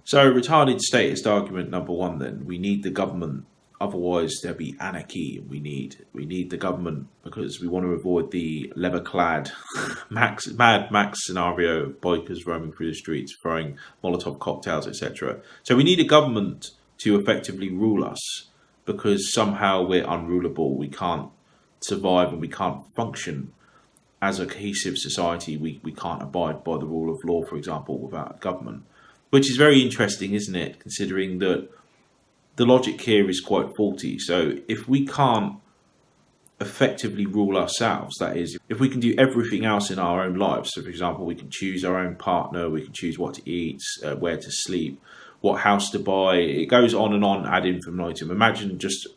So, retarded statist argument number one then, we need the government, otherwise there'll be anarchy. We need the government because we want to avoid the leather-clad Mad Max scenario, bikers roaming through the streets, throwing Molotov cocktails, etc. So we need a government to effectively rule us because somehow we're unrulable. We can't survive and we can't function as a cohesive society. We can't abide by the rule of law, for example, without a government. Which is very interesting, isn't it? Considering that the logic here is quite faulty. So if we can't effectively rule ourselves, that is, if we can do everything else in our own lives, so for example, we can choose our own partner, we can choose what to eat, where to sleep, what house to buy, it goes on ad infinitum. Imagine just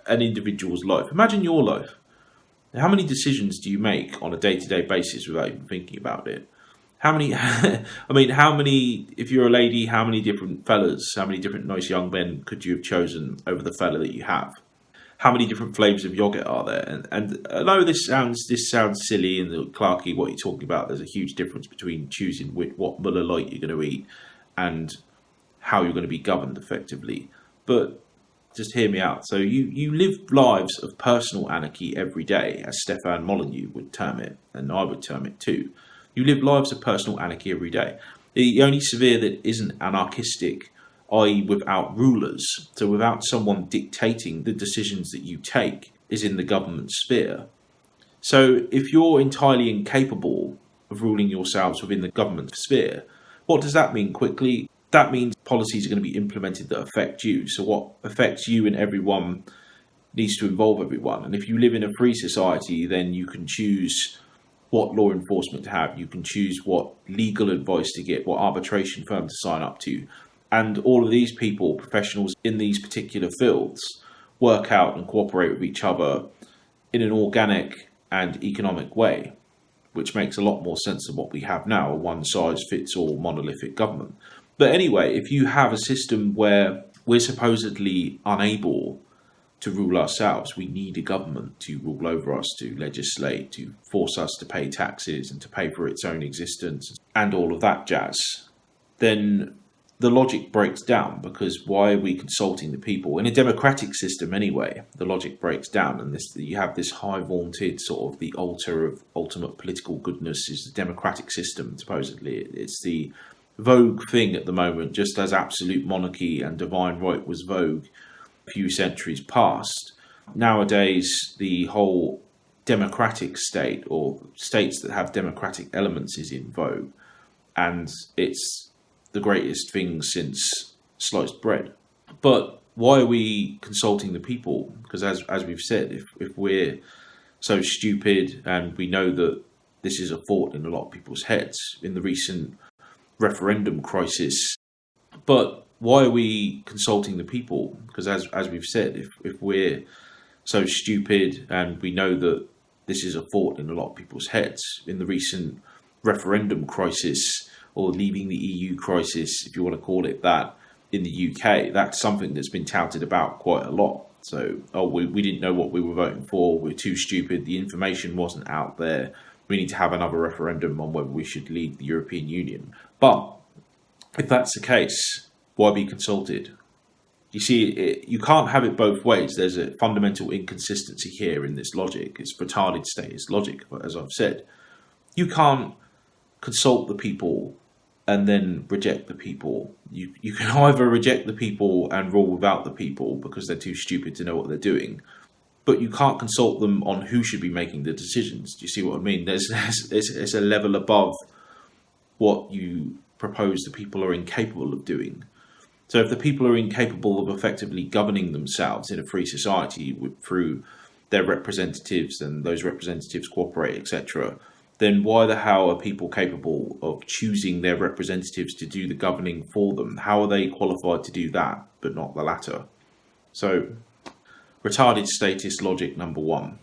an individual's life. Imagine your life. How many decisions do you make on a day-to-day basis without even thinking about it? How many, if you're a lady, how many different fellas, how many different nice young men could you have chosen over the fella that you have? How many different flavours of yogurt are there? And I know this sounds silly and Clarke, what you're talking about, there's a huge difference between choosing what Muller Light you're going to eat and how you're going to be governed effectively. But just hear me out. So you live lives of personal anarchy every day, as Stefan Molyneux would term it, and I would term it too. You live lives of personal anarchy every day. The only sphere that isn't anarchistic, i.e. without rulers, so without someone dictating the decisions that you take, is in the government sphere. So if you're entirely incapable of ruling yourselves within the government sphere, what does that mean quickly? That means policies are going to be implemented that affect you. So what affects you and everyone needs to involve everyone. And if you live in a free society, then you can choose what law enforcement to have, you can choose what legal advice to get, what arbitration firm to sign up to. And all of these people, professionals in these particular fields, work out and cooperate with each other in an organic and economic way, which makes a lot more sense than what we have now, a one-size-fits-all monolithic government. But anyway, if you have a system where we're supposedly unable to rule ourselves, we need a government to rule over us, to legislate, to force us to pay taxes and to pay for its own existence and all of that jazz, then the logic breaks down, because why are we consulting the people? In a democratic system anyway, the logic breaks down, and you have this high vaunted sort of the altar of ultimate political goodness is the democratic system, supposedly. It's the vogue thing at the moment, just as absolute monarchy and divine right was vogue few centuries past. Nowadays, the whole democratic state, or states that have democratic elements, is in vogue, and it's the greatest thing since sliced bread. But why are we consulting the people? Because as we've said, if we're so stupid, and we know that this is a thought in a lot of people's heads in the recent referendum crisis, but why are we consulting the people? Because as we've said, if we're so stupid, and we know that this is a thought in a lot of people's heads in the recent referendum crisis, or leaving the EU crisis, if you want to call it that, in the UK, that's something that's been touted about quite a lot. So, we didn't know what we were voting for, we're too stupid, the information wasn't out there, we need to have another referendum on whether we should leave the European Union. But if that's the case, why be consulted? You see, you can't have it both ways. There's a fundamental inconsistency here in this logic. It's retarded statist logic, as I've said. You can't consult the people and then reject the people. You can either reject the people and rule without the people because they're too stupid to know what they're doing, but you can't consult them on who should be making the decisions. Do you see what I mean? There's a level above what you propose the people are incapable of doing. So if the people are incapable of effectively governing themselves in a free society through their representatives, and those representatives cooperate, etc., then why the hell are people capable of choosing their representatives to do the governing for them? How are they qualified to do that, but not the latter? So, retarded statist logic number one.